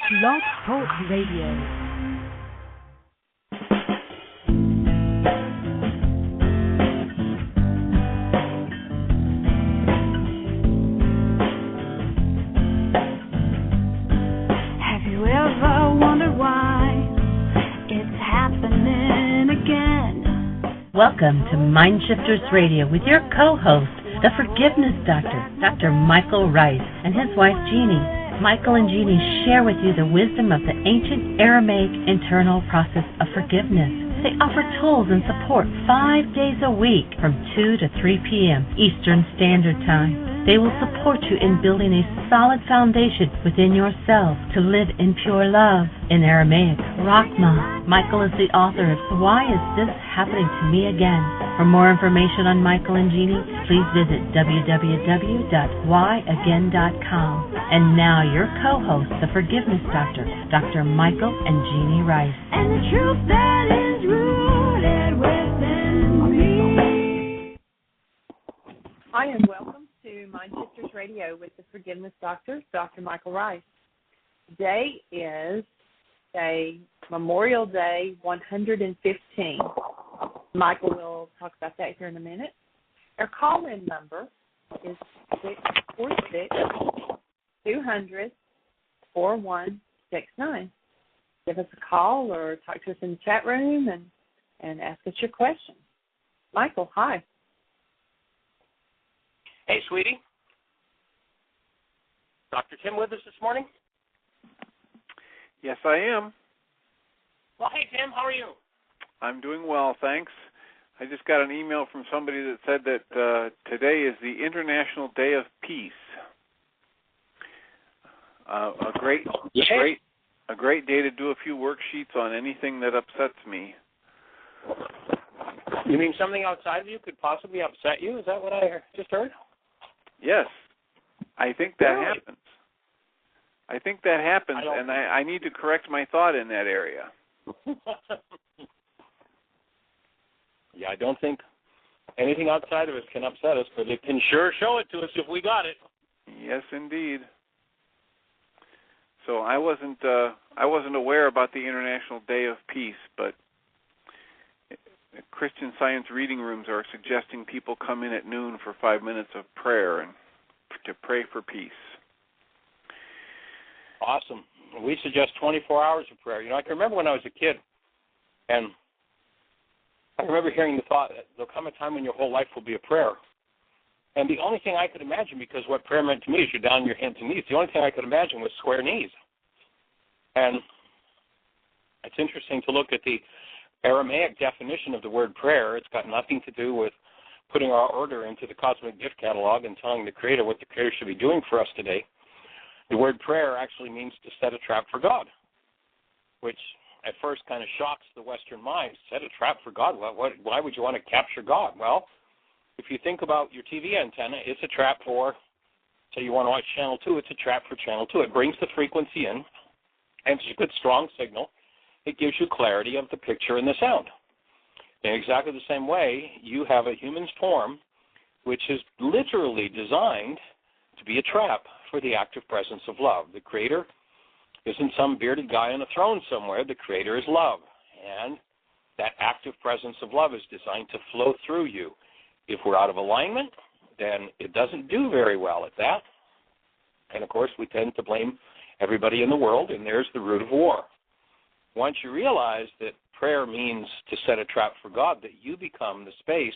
Blog Talk Radio. Welcome to Mindshifters Radio with your co-host, the Forgiveness Doctor, Dr. Michael Ryce, and his wife, Jeanie. Michael and Jeanie share with you the wisdom of the ancient Aramaic internal process of forgiveness. They offer tools and support 5 days a week from 2 to 3 p.m. Eastern Standard Time. They will support you in building a solid foundation within yourself to live in pure love. In Aramaic, Rachma. Michael is the author of Why Is This Happening to Me Again? For more information on Michael and Jeanie, please visit www.whyagain.com. And now your co-host, the Forgiveness Doctor, Dr. Michael and Jeanie Ryce. And the truth that is rooted within me. Hi, and welcome to Mindshifters Radio with the Forgiveness Doctor, Dr. Michael Ryce. Today is Memorial Day 115. Michael will talk about that here in a minute. Our call-in number is 646-200-4169. Give us a call or talk to us in the chat room and ask us your question. Michael, hi. Hey, sweetie. Dr. Tim with us this morning? Yes, I am. Well, hey, Tim, how are you? I'm doing well, thanks. I just got an email from somebody that said that today is the International Day of Peace. A great day to do a few worksheets on anything that upsets me. You mean something outside of you could possibly upset you? Is that what I just heard? Yes, I think that happens. I think that happens, and I need to correct my thought in that area. Yeah, I don't think anything outside of us can upset us, but it can sure show it to us if we got it. Yes, indeed. So I wasn't aware about the International Day of Peace, but Christian Science reading rooms are suggesting people come in at noon for 5 minutes of prayer and to pray for peace. Awesome. We suggest 24 hours of prayer. You know, I can remember when I was a kid, and I remember hearing the thought that there'll come a time when your whole life will be a prayer. And the only thing I could imagine, because what prayer meant to me is you're down on your hands and knees, the only thing I could imagine was square knees. And it's interesting to look at the Aramaic definition of the word prayer. It's got nothing to do with putting our order into the cosmic gift catalog and telling the Creator what the Creator should be doing for us today. The word prayer actually means to set a trap for God, which at first kind of shocks the Western mind. Set a trap for God? Why would you want to capture God? Well, if you think about your TV antenna, it's a trap for, say you want to watch Channel 2, it's a trap for Channel 2. It brings the frequency in, and it's a good, strong signal. It gives you clarity of the picture and the sound. In exactly the same way, you have a human form which is literally designed to be a trap for the active presence of love. The Creator isn't some bearded guy on a throne somewhere. The Creator is love. And that active presence of love is designed to flow through you. If we're out of alignment, then it doesn't do very well at that. And, of course, we tend to blame everybody in the world, and there's the root of war. Once you realize that prayer means to set a trap for God, that you become the space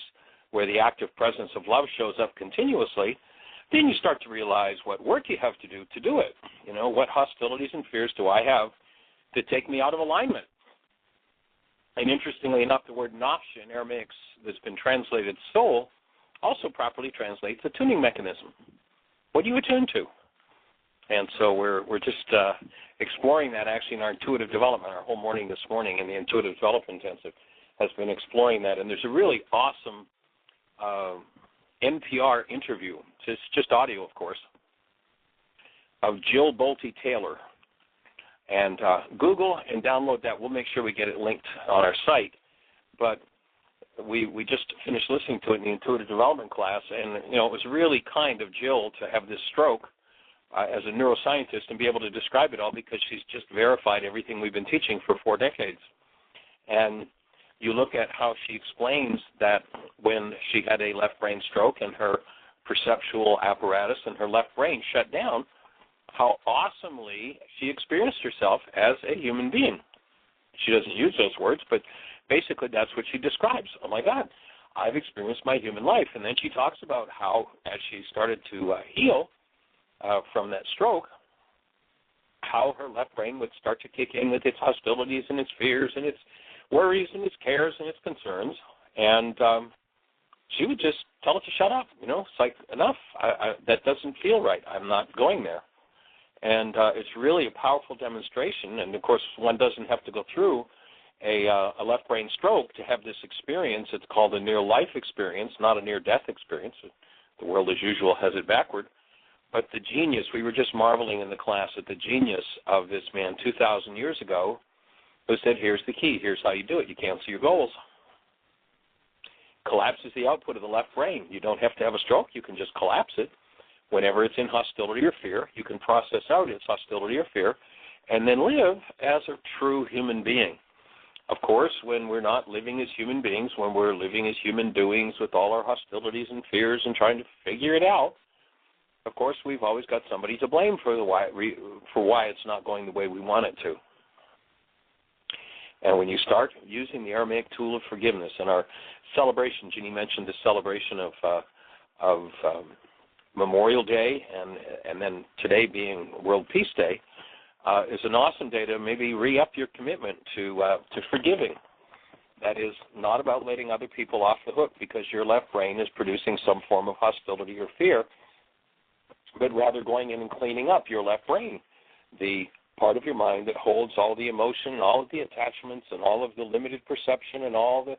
where the active presence of love shows up continuously, then you start to realize what work you have to do it. You know, what hostilities and fears do I have to take me out of alignment? And interestingly enough, the word nafsh in Aramaic that's been translated soul also properly translates a tuning mechanism. What do you attune to? And so we're just exploring that actually in our intuitive development. Our whole morning this morning in the Intuitive Development Intensive has been exploring that. And there's a really awesome NPR interview, just audio, of course, of Jill Bolte-Taylor. And Google and download that. We'll make sure we get it linked on our site. But we just finished listening to it in the Intuitive Development class, and, you know, it was really kind of Jill to have this stroke as a neuroscientist and be able to describe it all because she's just verified everything we've been teaching for 4 decades. And you look at how she explains that when she had a left brain stroke and her perceptual apparatus and her left brain shut down, how awesomely she experienced herself as a human being. She doesn't use those words, but basically that's what she describes. Oh, my God, I've experienced my human life. And then she talks about how, as she started to heal from that stroke, how her left brain would start to kick in with its hostilities and its fears and its worries and its cares and its concerns. And she would just tell it to shut up. You know, it's like, enough. That doesn't feel right. I'm not going there. And it's really a powerful demonstration. And, of course, one doesn't have to go through a left brain stroke to have this experience. It's called a near-life experience, not a near-death experience. The world, as usual, has it backward. But the genius, we were just marveling in the class at the genius of this man 2,000 years ago who said, here's the key, here's how you do it. You cancel your goals. Collapse is the output of the left brain. You don't have to have a stroke. You can just collapse it. Whenever it's in hostility or fear, you can process out its hostility or fear and then live as a true human being. Of course, when we're not living as human beings, when we're living as human doings with all our hostilities and fears and trying to figure it out, of course, we've always got somebody to blame for why it's not going the way we want it to. And when you start using the Aramaic tool of forgiveness, and our celebration, Jeanie mentioned the celebration of Memorial Day, and then today being World Peace Day, is an awesome day to maybe re-up your commitment to forgiving. That is not about letting other people off the hook because your left brain is producing some form of hostility or fear, but rather going in and cleaning up your left brain, the part of your mind that holds all the emotion, all of the attachments, and all of the limited perception, and all the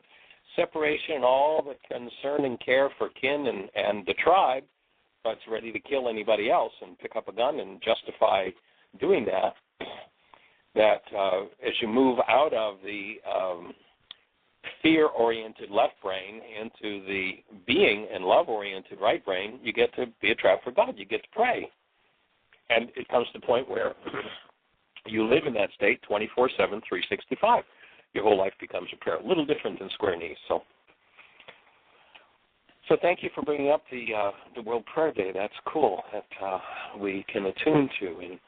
separation, and all the concern and care for kin and the tribe, but it's ready to kill anybody else and pick up a gun and justify doing that, as you move out of the fear-oriented left brain into the being and love-oriented right brain, you get to be a trap for God. You get to pray. And it comes to the point where you live in that state 24/7, 365. Your whole life becomes a prayer. A little different than square knees. So thank you for bringing up the World Prayer Day. That's cool that we can attune to. And,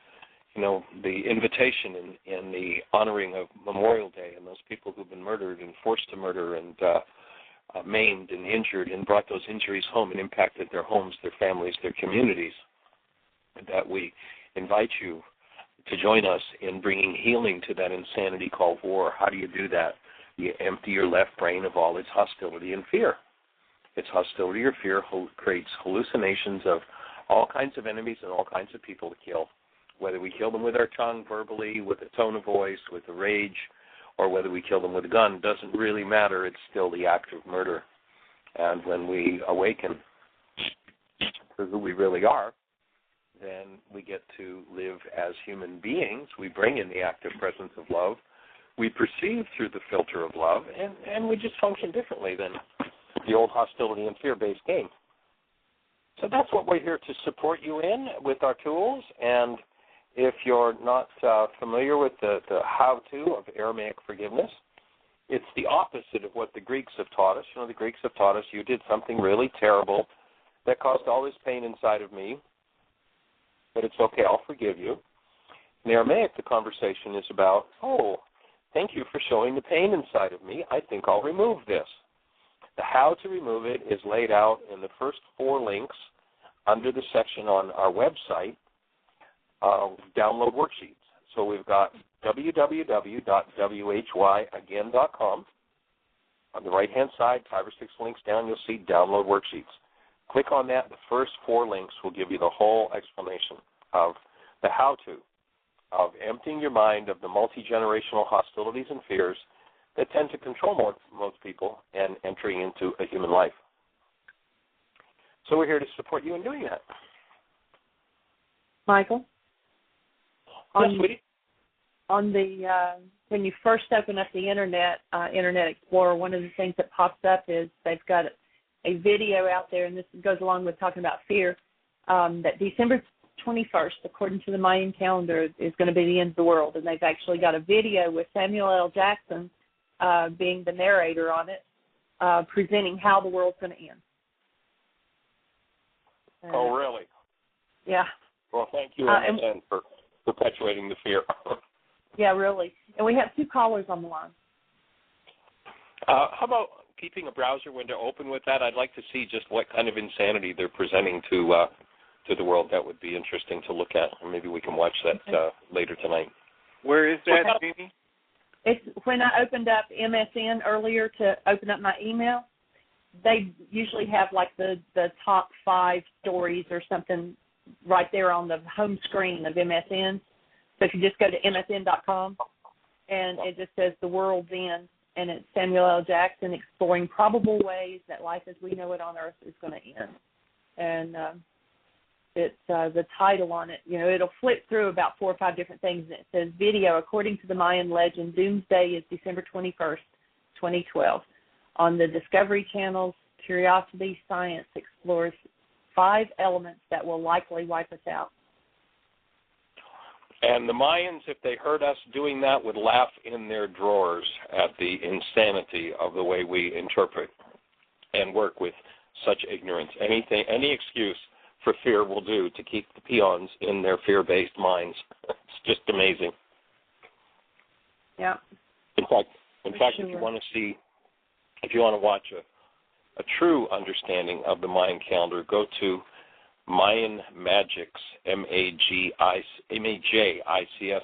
you know, the invitation in the honoring of Memorial Day and those people who've been murdered and forced to murder and maimed and injured and brought those injuries home and impacted their homes, their families, their communities, that we invite you to join us in bringing healing to that insanity called war. How do you do that? You empty your left brain of all its hostility and fear. Its hostility or fear creates hallucinations of all kinds of enemies and all kinds of people to kill. Whether we kill them with our tongue, verbally, with a tone of voice, with a rage, or whether we kill them with a gun, doesn't really matter. It's still the act of murder. And when we awaken to who we really are, then we get to live as human beings. We bring in the active presence of love. We perceive through the filter of love, and we just function differently than the old hostility and fear-based game. So that's what we're here to support you in with our tools. And if you're not familiar with the how-to of Aramaic forgiveness, it's the opposite of what the Greeks have taught us. You know, the Greeks have taught us you did something really terrible that caused all this pain inside of me, but it's okay, I'll forgive you. In Aramaic, the conversation is about, oh, thank you for showing the pain inside of me. I think I'll remove this. The how to remove it is laid out in the first 4 links under the section on our website, download worksheets. So we've got www.whyagain.com. On the right-hand side, 5 or 6 links down, you'll see download worksheets. Click on that. The first 4 links will give you the whole explanation of the how-to of emptying your mind of the multi-generational hostilities and fears that tend to control most people and entering into a human life. So we're here to support you in doing that. Michael? Yes, sweetie? On the when you first open up the Internet Explorer, one of the things that pops up is they've got a video out there, and this goes along with talking about fear, that December 21st, according to the Mayan calendar, is going to be the end of the world. And they've actually got a video with Samuel L. Jackson being the narrator on it, presenting how the world's going to end. Oh, really? Yeah. Well, thank you, MSN, for perpetuating the fear. Yeah, really. And we have 2 callers on the line. How about keeping a browser window open with that? I'd like to see just what kind of insanity they're presenting to the world. That would be interesting to look at. Or maybe we can watch that later tonight. Where is that, Jeanie? It's when I opened up MSN earlier to open up my email. They usually have like the top 5 stories or something right there on the home screen of MSN. So if you just go to MSN.com, and it just says The World's End, and it's Samuel L. Jackson exploring probable ways that life as we know it on Earth is going to end. And it's the title on it. You know, it'll flip through about 4 or 5 different things, and it says, video, according to the Mayan legend, doomsday is December 21st, 2012. On the Discovery Channel's Curiosity Science explores 5 elements that will likely wipe us out. And the Mayans, if they heard us doing that, would laugh in their drawers at the insanity of the way we interpret and work with such ignorance. Any excuse for fear will do to keep the peons in their fear-based minds. It's just amazing. Yeah. In fact, Sure. if you want to watch a true understanding of the Mayan calendar, go to Mayan Magics, MAJICS,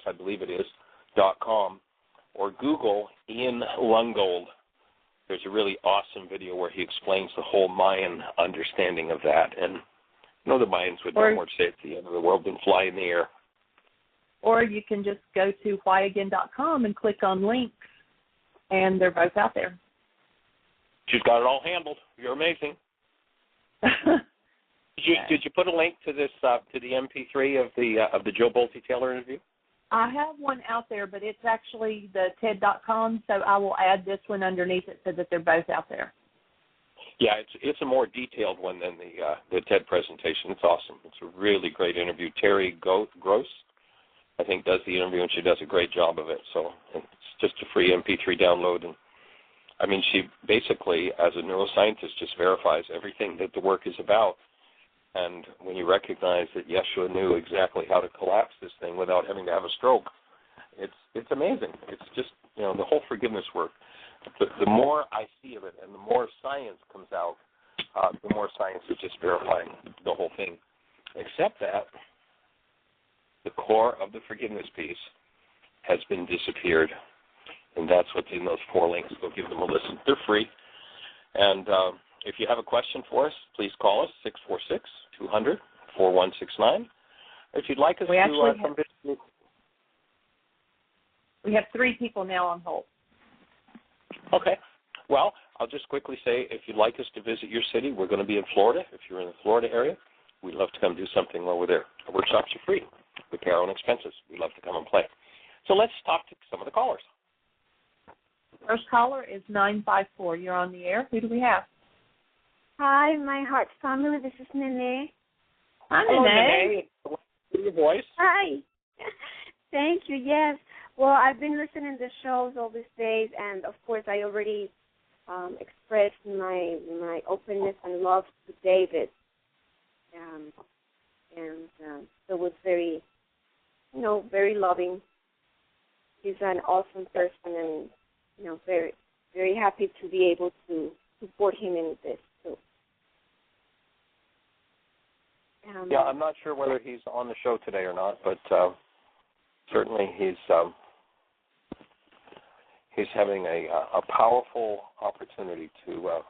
I believe it is, .com, or Google Ian Lungold. There's a really awesome video where he explains the whole Mayan understanding of that. And you know the Mayans would no more say it's the end of the world than fly in the air. Or you can just go to whyagain.com and click on links, and they're both out there. She's got it all handled. You're amazing. Did you put a link to this to the MP3 of the Joe Bolte-Taylor interview? I have one out there, but it's actually the TED.com, so I will add this one underneath it so that they're both out there. Yeah, it's a more detailed one than the TED presentation. It's awesome. It's a really great interview. Terry Gross, I think, does the interview, and she does a great job of it. So it's just a free MP3 download. And I mean, she basically, as a neuroscientist, just verifies everything that the work is about. And when you recognize that Yeshua knew exactly how to collapse this thing without having to have a stroke, it's amazing. It's just, the whole forgiveness work. The more I see of it and the more science comes out, the more science is just verifying the whole thing. Except that the core of the forgiveness piece has been disappeared. And that's what's in those 4 links. Go give them a listen. They're free. And if you have a question for us, please call us, 646-200-4169. If you'd like us to come visit. We have 3 people now on hold. Okay. Well, I'll just quickly say, if you'd like us to visit your city, we're going to be in Florida. If you're in the Florida area, we'd love to come do something while we're there. Our workshops are free. We pay our own expenses. We'd love to come and play. So let's talk to some of the callers. First caller is 954. You're on the air. Who do we have? Hi, my heart family. This is Nene. Hi, Nene. Hear your voice. Hi. Thank you. Yes. Well, I've been listening to shows all these days, and of course, I already expressed my openness and love to David, so it was very, very loving. He's an awesome person, and very, very happy to be able to support him in this too. Yeah, I'm not sure whether he's on the show today or not, but certainly he's having a powerful opportunity to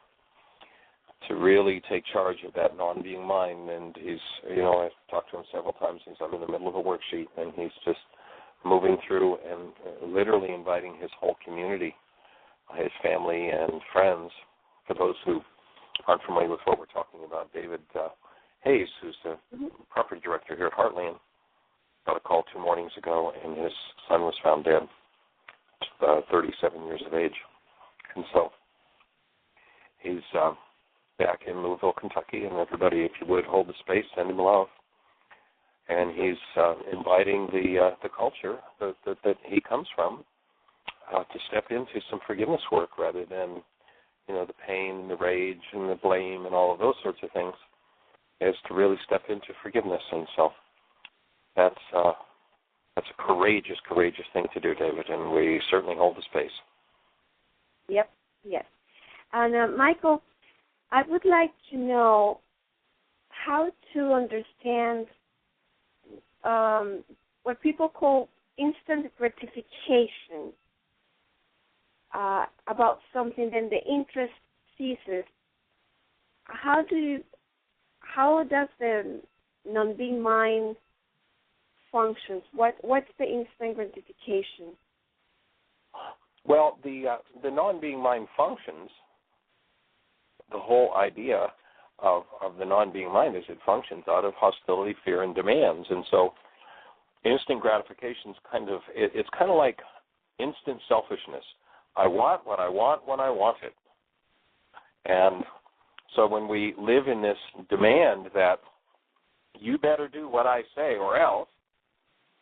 really take charge of that non-being mind. And he's, I've talked to him several times since I'm in the middle of a worksheet, and he's just moving through and literally inviting his whole community, his family and friends. For those who aren't familiar with what we're talking about, David Hayes, who's the property director here at Heartland, got a call 2 mornings ago, and his son was found dead, 37 years of age. And so he's back in Louisville, Kentucky, and everybody, if you would, hold the space, send him love. and he's inviting the culture that he comes from to step into some forgiveness work rather than, the pain and the rage and the blame and all of those sorts of things, is to really step into forgiveness. And so that's a courageous thing to do, David, and we certainly hold the space. Yep, yes. And Michael, I would like to know how to understand what people call instant gratification about something, then the interest ceases. How does the non-being mind functions? What's the instant gratification? Well, the non-being mind functions. The whole idea of the non-being mind is it functions out of hostility, fear, and demands. And so instant gratification is it's kind of like instant selfishness. I want what I want when I want it. And so when we live in this demand that you better do what I say or else,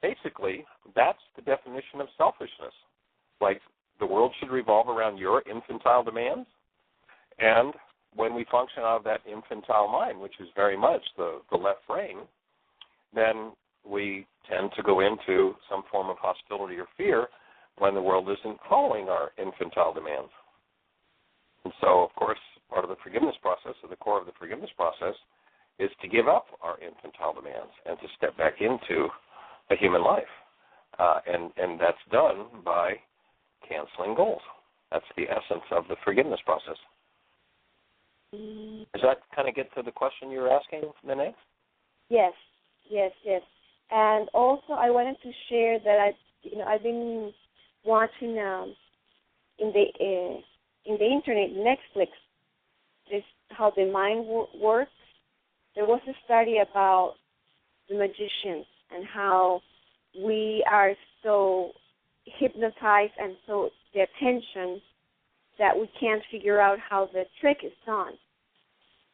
basically that's the definition of selfishness. Like the world should revolve around your infantile demands. And when we function out of that infantile mind, which is very much the left brain, then we tend to go into some form of hostility or fear when the world isn't following our infantile demands. And so, of course, part of the forgiveness process, or the core of the forgiveness process, is to give up our infantile demands and to step back into a human life. And that's done by canceling goals. That's the essence of the forgiveness process. Does that kind of get to the question you were asking, Nene? Yes. And also, I wanted to share that I've been watching in the internet, Netflix, this how the mind works. There was a study about the magicians and how we are so hypnotized and so the attention that we can't figure out how the trick is done.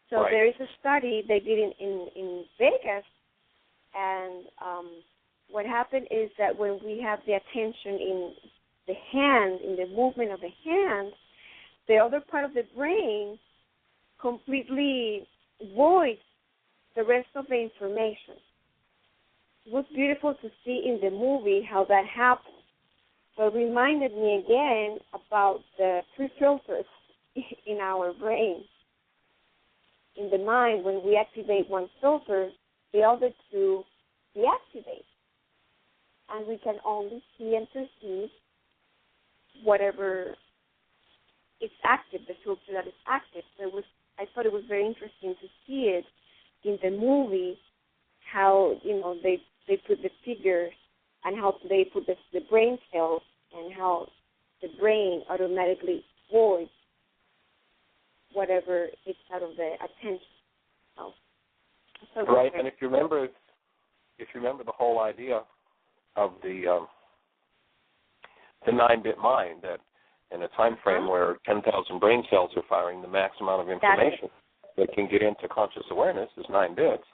So right. There is a study they did in Vegas, and what happened is that when we have the attention in the hand, in the movement of the hand, the other part of the brain completely voids the rest of the information. It was beautiful to see in the movie how that happened. So it reminded me again about the three filters in our brain. In the mind, when we activate one filter, the other two deactivate. And we can only see and perceive whatever is active, the filter that is active. So I thought it was very interesting to see it in the movie, how they put the figures and how they put the brain cells and how the brain automatically voids whatever is out of the attention. So right, and if you remember the whole idea of the 9-bit mind, that in a time frame where 10,000 brain cells are firing, the max amount of information that can get into conscious awareness is 9 bits.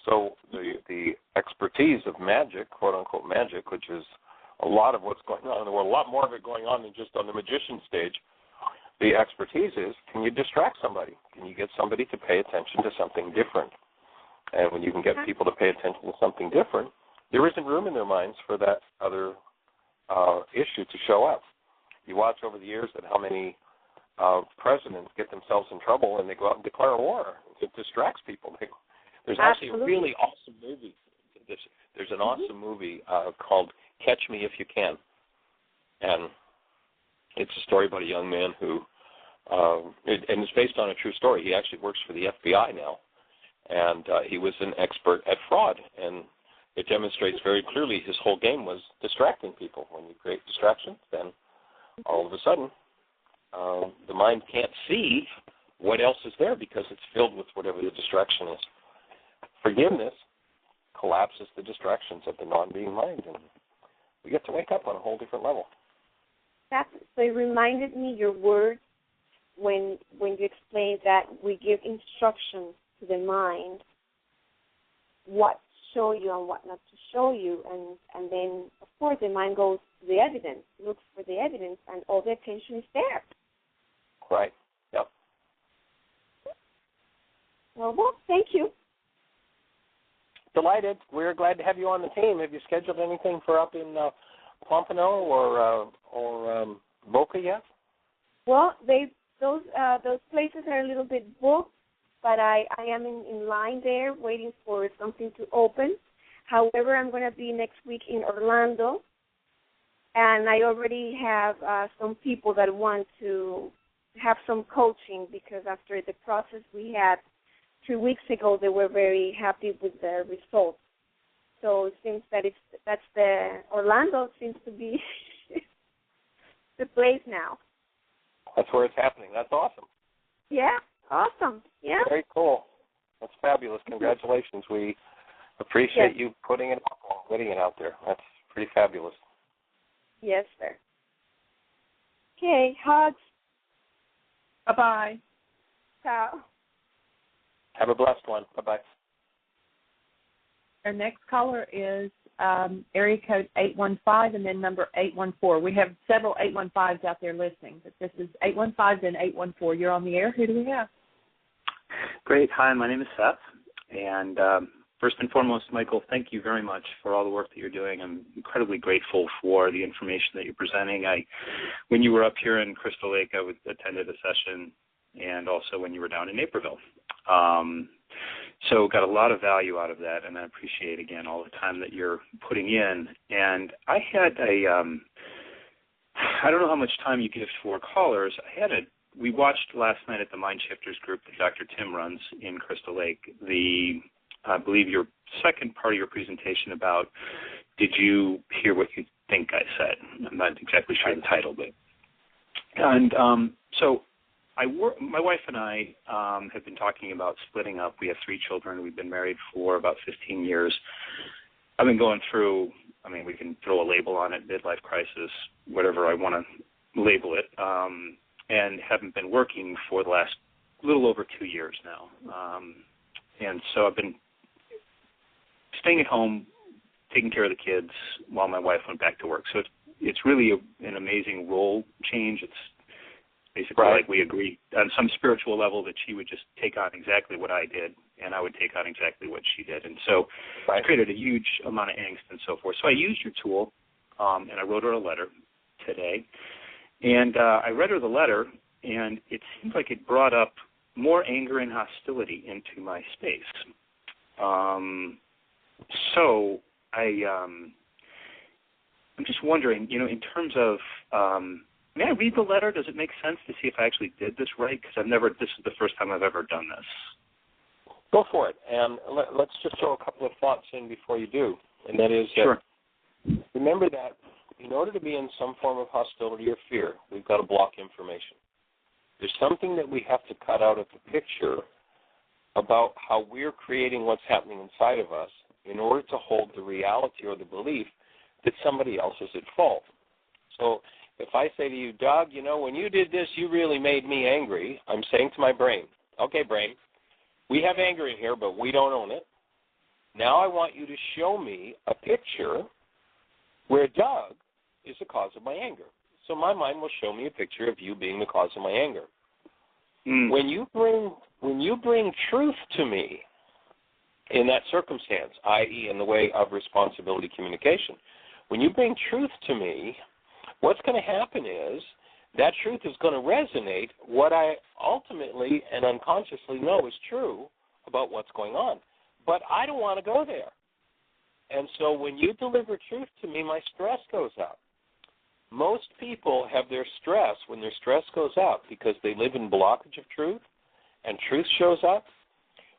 So the expertise of magic, quote-unquote magic, which is a lot of what's going on in the world, a lot more of it going on than just on the magician stage, the expertise is, can you distract somebody? Can you get somebody to pay attention to something different? And when you can get people to pay attention to something different, there isn't room in their minds for that other issue to show up. You watch over the years that how many presidents get themselves in trouble and they go out and declare war. It distracts people. There's actually a really awesome movie. There's an awesome movie called Catch Me If You Can. And it's a story about a young man who, and it's based on a true story. He actually works for the FBI now. And he was an expert at fraud. And it demonstrates very clearly his whole game was distracting people. When you create distractions, then all of a sudden the mind can't see what else is there because it's filled with whatever the distraction is. Forgiveness collapses the distractions of the non-being mind, and we get to wake up on a whole different level. So it reminded me your words when you explained that we give instructions to the mind what show you and what not to show you. And then, of course, the mind goes to the evidence, looks for the evidence, and all the attention is there. Right. Yep. Well, thank you. Delighted. We're glad to have you on the team. Have you scheduled anything for up in Pompano or Boca yet? Well, those places are a little bit booked, but I am in line there waiting for something to open. However, I'm going to be next week in Orlando, and I already have some people that want to have some coaching because after the process we had 2 weeks ago, they were very happy with the results. So it seems that Orlando seems to be the place now. That's where it's happening. That's awesome. Yeah, awesome. Yeah. Very cool. That's fabulous. Congratulations. We appreciate you putting it out there. That's pretty fabulous. Yes, sir. Okay, hugs. Bye-bye. Ciao. Have a blessed one. Bye-bye. Our next caller is area code 815 and then number 814. We have several 815s out there listening, but this is 815 and 814. You're on the air. Who do we have? Great. Hi, my name is Seth. And first and foremost, Michael, thank you very much for all the work that you're doing. I'm incredibly grateful for the information that you're presenting. When you were up here in Crystal Lake, I attended a session, and also when you were down in Naperville. So got a lot of value out of that, and I appreciate, again, all the time that you're putting in. And I had I don't know how much time you give for callers. We watched last night at the Mind Shifters group that Dr. Tim runs in Crystal Lake, I believe your second part of your presentation about, did you hear what you think I said? I'm not exactly sure the title, but. And so my wife and I have been talking about splitting up. We have 3 children. We've been married for about 15 years. I've been going through, we can throw a label on it, midlife crisis, whatever I want to label it, and haven't been working for the last little over 2 years now. And so I've been staying at home, taking care of the kids while my wife went back to work. So it's really an amazing role change. It's basically like we agreed on some spiritual level that she would just take on exactly what I did, and I would take on exactly what she did. And so it created a huge amount of angst and so forth. So I used your tool, and I wrote her a letter today. And I read her the letter, and it seemed like it brought up more anger and hostility into my space. So I'm just wondering, in terms of, may I read the letter? Does it make sense to see if I actually did this right? Because this is the first time I've ever done this. Go for it. And let's just throw a couple of thoughts in before you do. And that is, remember that in order to be in some form of hostility or fear, we've got to block information. There's something that we have to cut out of the picture about how we're creating what's happening inside of us in order to hold the reality or the belief that somebody else is at fault. So if I say to you, Doug, when you did this, you really made me angry, I'm saying to my brain, okay, brain, we have anger in here, but we don't own it. Now I want you to show me a picture where Doug is the cause of my anger. So my mind will show me a picture of you being the cause of my anger. When you bring truth to me in that circumstance, i.e. in the way of responsibility communication, when you bring truth to me, what's going to happen is that truth is going to resonate what I ultimately and unconsciously know is true about what's going on. But I don't want to go there. And so when you deliver truth to me, my stress goes up. Most people have their stress when their stress goes up because they live in blockage of truth and truth shows up.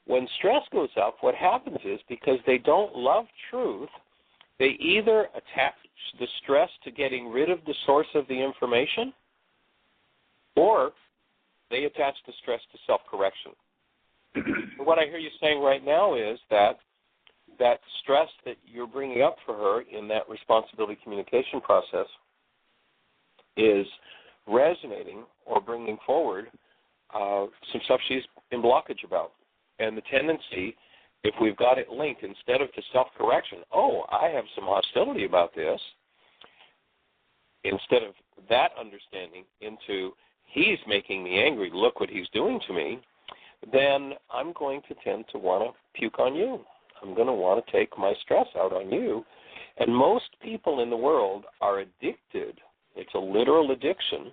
When stress goes up, what happens is because they don't love truth, they either attach the stress to getting rid of the source of the information or they attach the stress to self-correction. What I hear you saying right now is that stress that you're bringing up for her in that responsibility communication process is resonating or bringing forward some stuff she's in blockage about. And the tendency if we've got it linked instead of to self-correction, oh, I have some hostility about this, instead of that understanding into he's making me angry, look what he's doing to me, then I'm going to tend to want to puke on you. I'm going to want to take my stress out on you. And most people in the world are addicted, it's a literal addiction,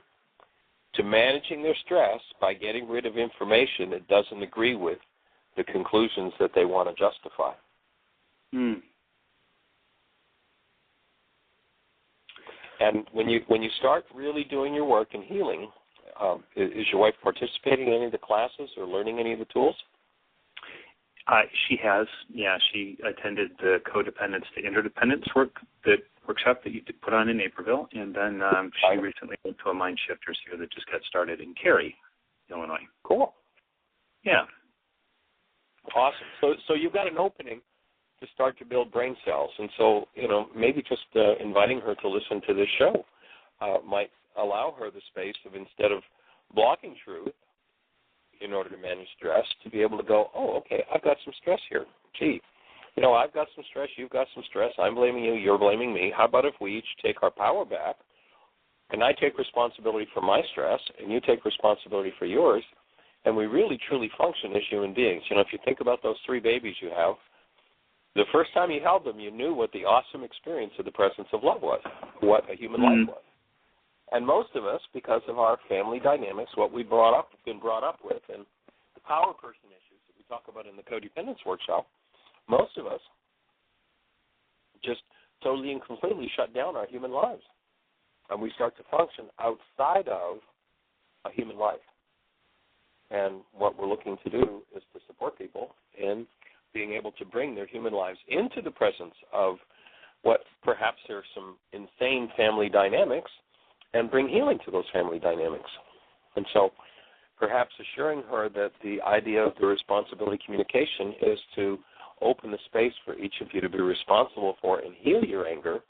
to managing their stress by getting rid of information that doesn't agree with the conclusions that they want to justify. And when you start really doing your work and healing, is your wife participating in any of the classes or learning any of the tools? She has. Yeah, she attended the codependence to interdependence workshop that you put on in Naperville, and then she recently went to a Mind Shifters here that just got started in Cary, Illinois. Cool. Yeah. Awesome. So you've got an opening to start to build brain cells, and so maybe just inviting her to listen to this show might allow her the space of, instead of blocking truth in order to manage stress, to be able to go, oh, okay, I've got some stress here. Gee, I've got some stress, you've got some stress, I'm blaming you, you're blaming me. How about if we each take our power back, and I take responsibility for my stress, and you take responsibility for yours, and we really, truly function as human beings. If you think about those 3 babies you have, the first time you held them, you knew what the awesome experience of the presence of love was, what a human life was. And most of us, because of our family dynamics, what we've been brought up with, and the power person issues that we talk about in the codependence workshop, most of us just totally and completely shut down our human lives. And we start to function outside of a human life. And what we're looking to do is to support people in being able to bring their human lives into the presence of what perhaps are some insane family dynamics, and bring healing to those family dynamics. And so perhaps assuring her that the idea of the responsibility communication is to open the space for each of you to be responsible for and heal your anger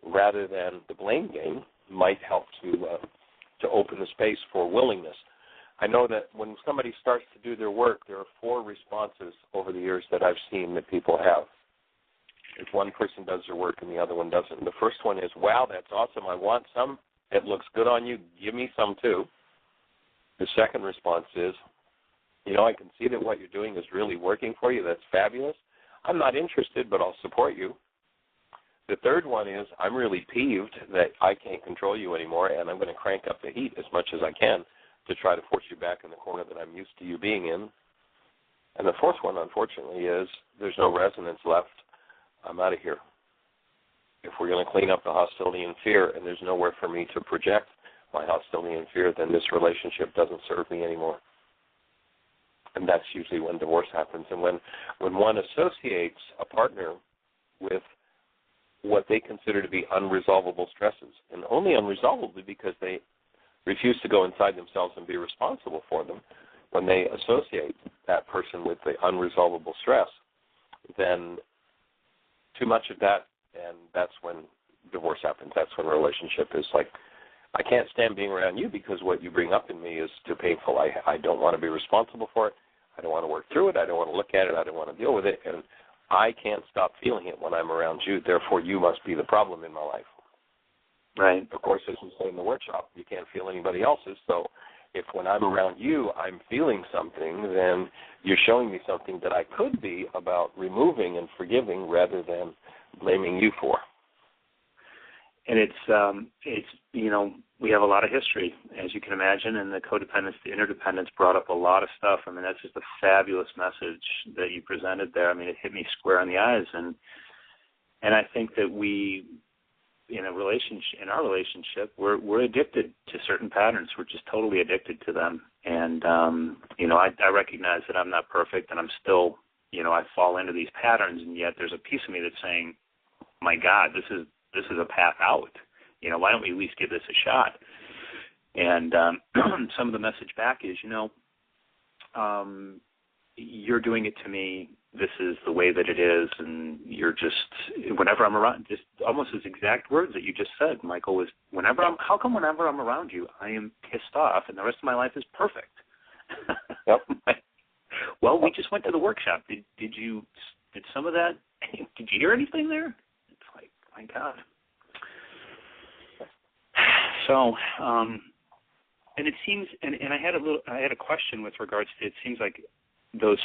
rather than the blame game might help to open the space for willingness. I know that when somebody starts to do their work, there are 4 responses over the years that I've seen that people have. If one person does their work and the other one doesn't. The first one is, wow, that's awesome, I want some. It looks good on you. Give me some too. The second response is, I can see that what you're doing is really working for you. That's fabulous. I'm not interested, but I'll support you. The third one is, I'm really peeved that I can't control you anymore, and I'm going to crank up the heat as much as I can to try to force you back in the corner that I'm used to you being in. And the fourth one, unfortunately, is there's no resonance left. I'm out of here. If we're going to clean up the hostility and fear and there's nowhere for me to project my hostility and fear, then this relationship doesn't serve me anymore. And that's usually when divorce happens. And when one associates a partner with what they consider to be unresolvable stresses, and only unresolvably because they refuse to go inside themselves and be responsible for them, when they associate that person with the unresolvable stress, then too much of that, and that's when divorce happens. That's when a relationship is like, I can't stand being around you because what you bring up in me is too painful. I don't want to be responsible for it. I don't want to work through it. I don't want to look at it. I don't want to deal with it. And I can't stop feeling it when I'm around you. Therefore, you must be the problem in my life. Right. Of course, as we say in the workshop, you can't feel anybody else's. So if when I'm around you, I'm feeling something, then you're showing me something that I could be about removing and forgiving rather than blaming you for. And it's we have a lot of history, as you can imagine, and the codependence to interdependence brought up a lot of stuff. I mean, that's just a fabulous message that you presented there. I mean, it hit me square on the eyes, and I think that we, in our relationship, we're addicted to certain patterns. We're just totally addicted to them, and I recognize that I'm not perfect, and I'm still, I fall into these patterns, and yet there's a piece of me that's saying, my God, this is a path out. Why don't we at least give this a shot? And some of the message back is, you're doing it to me. This is the way that it is, and you're just, whenever I'm around, just almost as exact words that you just said, Michael, was how come whenever I'm around you, I am pissed off, and the rest of my life is perfect? Yep. Well, we just went to the workshop. Did some of that? Did you hear anything there? It's like, my God. So, and it seems, and I had a question with regards to. It seems like those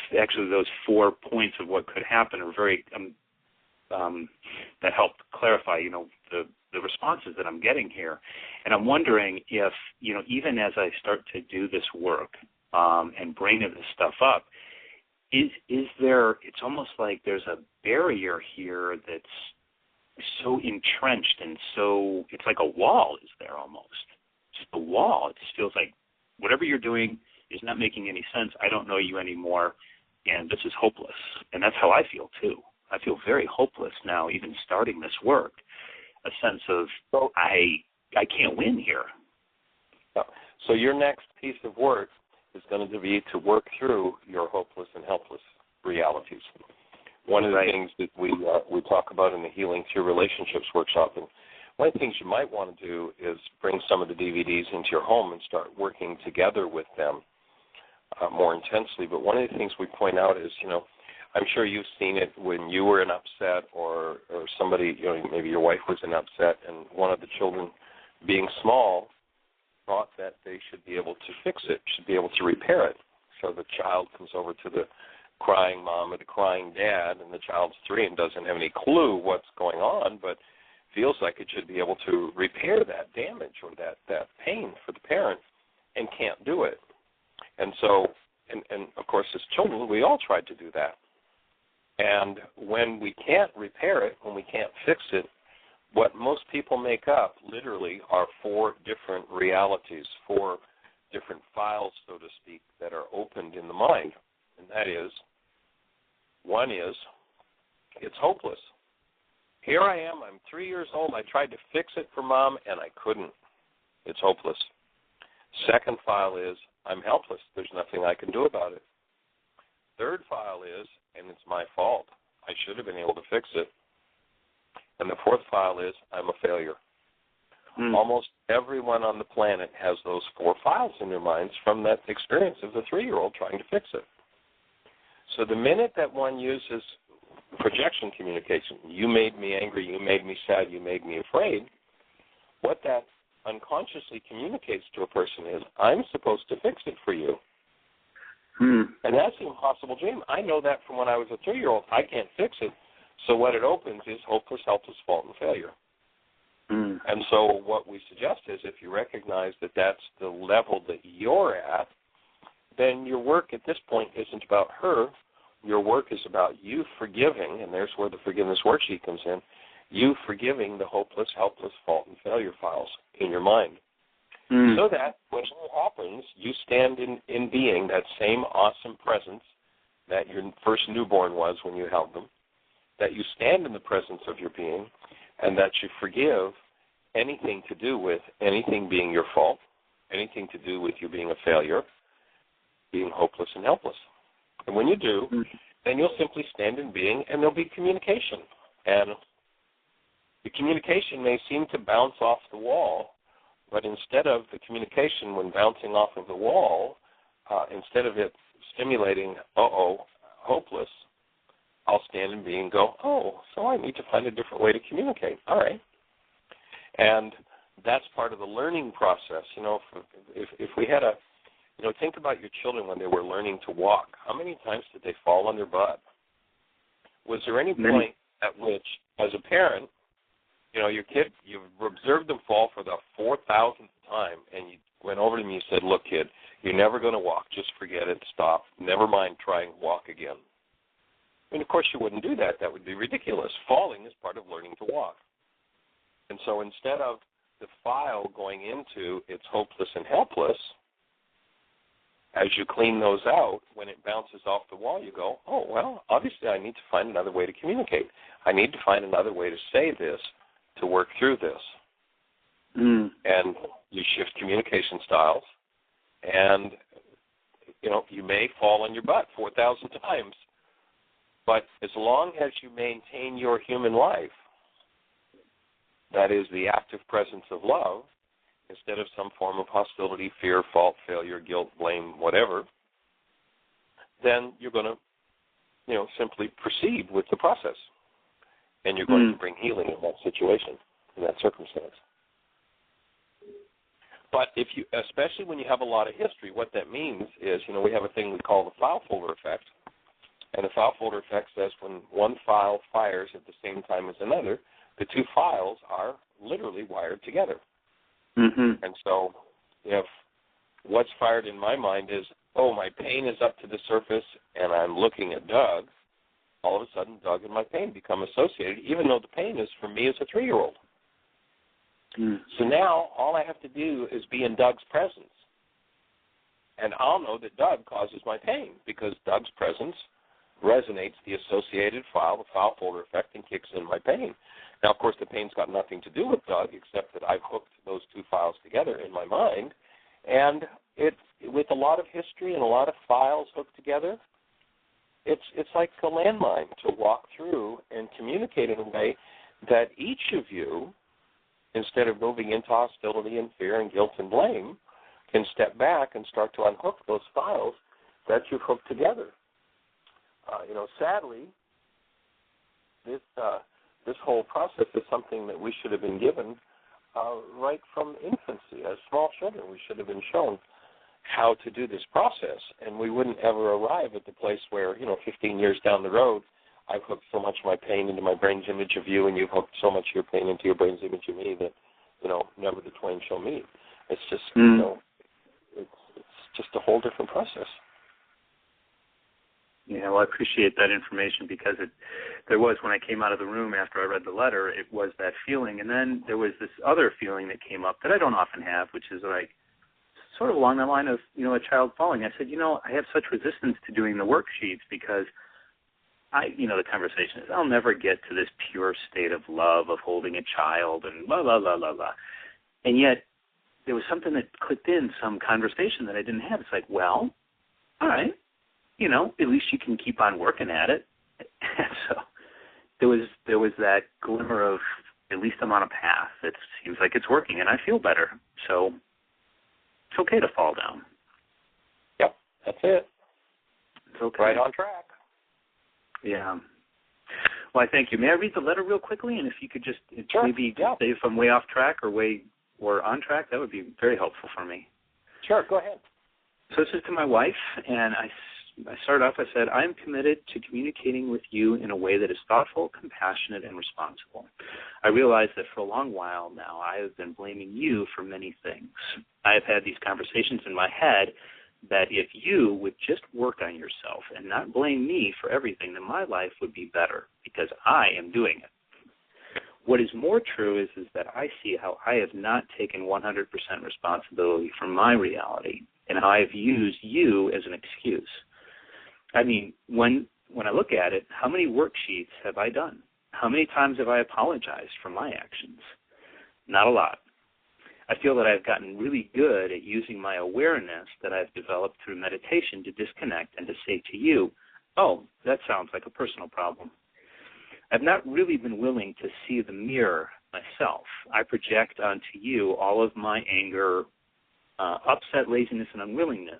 4 points of what could happen are very that help clarify, the responses that I'm getting here, and I'm wondering if, even as I start to do this work and bring this stuff up, is there? It's almost like there's a barrier here that's so entrenched and so it's like a wall is there almost. Just a wall. It just feels like whatever you're doing is not making any sense. I don't know you anymore, and this is hopeless. And that's how I feel too. I feel very hopeless now, even starting this work. A sense of I can't win here. So your next piece of work is going to be to work through your hopeless and helpless realities. One of the things that we talk about in the Healing Through Relationships workshop, and one of the things you might want to do is bring some of the DVDs into your home and start working together with them more intensely. But one of the things we point out is, I'm sure you've seen it when you were in upset or somebody, maybe your wife was in upset, and one of the children, being small, thought that they should be able to fix it, should be able to repair it. So the child comes over to the crying mom or the crying dad, and the child's 3 and doesn't have any clue what's going on, but feels like it should be able to repair that damage or that pain for the parent and can't do it. And so, and of course, as children, we all tried to do that. And when we can't repair it, when we can't fix it, what most people make up literally are 4 different realities, 4 different files, so to speak, that are opened in the mind. And that is, one is, it's hopeless. Here I am, I'm 3 years old, I tried to fix it for Mom, and I couldn't. It's hopeless. Second file is, I'm helpless. There's nothing I can do about it. Third file is, and it's my fault. I should have been able to fix it. And the fourth file is, I'm a failure. Almost everyone on the planet has those 4 files in their minds from that experience of the 3-year-old trying to fix it. So the minute that one uses projection communication, you made me angry, you made me sad, you made me afraid, what that unconsciously communicates to a person is, I'm supposed to fix it for you. And that's an impossible dream. I know that from when I was a 3-year-old. I can't fix it. So what it opens is hopeless, helpless, fault, and failure. And so what we suggest is if you recognize that that's the level that you're at, then your work at this point isn't about her. Your work is about you forgiving, and there's where the forgiveness worksheet comes in, you forgiving the hopeless, helpless, fault, and failure files in your mind. So that when it happens, you stand in being that same awesome presence that your first newborn was when you held them, that you stand in the presence of your being, and that you forgive anything to do with anything being your fault, anything to do with you being a failure, being hopeless and helpless. And when you do, then you'll simply stand in being, and there'll be communication. And the communication may seem to bounce off the wall, but instead of the communication when bouncing off of the wall, instead of it stimulating, hopeless, I'll stand in being and go, so I need to find a different way to communicate. All right. And that's part of the learning process. If we had think about your children when they were learning to walk. How many times did they fall on their butt? Was there any point at which, as a parent, your kid, you've observed them fall for the 4,000th time, and you went over to them and you said, look, kid, you're never going to walk. Just forget it. Stop. Never mind trying to walk again. I mean, of course, you wouldn't do that. That would be ridiculous. Falling is part of learning to walk. And so instead of the file going into it's hopeless and helpless, as you clean those out, when it bounces off the wall, you go, obviously I need to find another way to communicate. I need to find another way to say this, to work through this. And you shift communication styles, and, you may fall on your butt 4,000 times, but as long as you maintain your human life, that is the active presence of love, instead of some form of hostility, fear, fault, failure, guilt, blame, whatever, then you're going to, simply proceed with the process. And you're going to bring healing in that situation, in that circumstance. But especially when you have a lot of history, what that means is, we have a thing we call the file folder effect. And the file folder effect says when one file fires at the same time as another, the two files are literally wired together. Mm-hmm. And so if what's fired in my mind is, my pain is up to the surface and I'm looking at Doug, all of a sudden Doug and my pain become associated, even though the pain is for me as a 3-year-old. So now all I have to do is be in Doug's presence. And I'll know that Doug causes my pain because Doug's presence resonates the associated file, the file folder effect, and kicks in my pain. Now, of course, the pain's got nothing to do with Doug except that I've hooked those two files together in my mind. And with a lot of history and a lot of files hooked together, it's like a landmine to walk through and communicate in a way that each of you, instead of moving into hostility and fear and guilt and blame, can step back and start to unhook those files that you've hooked together. Sadly, this whole process is something that we should have been given right from infancy. As small children, we should have been shown how to do this process, and we wouldn't ever arrive at the place where, 15 years down the road, I've hooked so much of my pain into my brain's image of you, and you've hooked so much of your pain into your brain's image of me that, never the twain shall meet. It's just, it's just a whole different process. Yeah, well, I appreciate that information because there was, when I came out of the room after I read the letter, it was that feeling. And then there was this other feeling that came up that I don't often have, which is like sort of along the line of, a child falling. I said, I have such resistance to doing the worksheets because the conversation is, I'll never get to this pure state of love of holding a child and blah, blah, blah, blah, blah. And yet there was something that clicked in, some conversation that I didn't have. It's like, well, all right, at least you can keep on working at it. So there was that glimmer of, at least I'm on a path. It seems like it's working, and I feel better. So it's okay to fall down. Yep, that's it. It's okay. Right on track. Yeah. Well, I thank you. May I read the letter real quickly? And if you could just maybe say if I'm way off track or on track, that would be very helpful for me. Sure, go ahead. So this is to my wife, and I started off, I said, I am committed to communicating with you in a way that is thoughtful, compassionate, and responsible. I realize that for a long while now I have been blaming you for many things. I have had these conversations in my head that if you would just work on yourself and not blame me for everything, then my life would be better because I am doing it. What is more true is that I see how I have not taken 100% responsibility for my reality and how I have used you as an excuse. I mean, when I look at it, how many worksheets have I done? How many times have I apologized for my actions? Not a lot. I feel that I've gotten really good at using my awareness that I've developed through meditation to disconnect and to say to you, oh, that sounds like a personal problem. I've not really been willing to see the mirror myself. I project onto you all of my anger, upset, laziness, and unwillingness.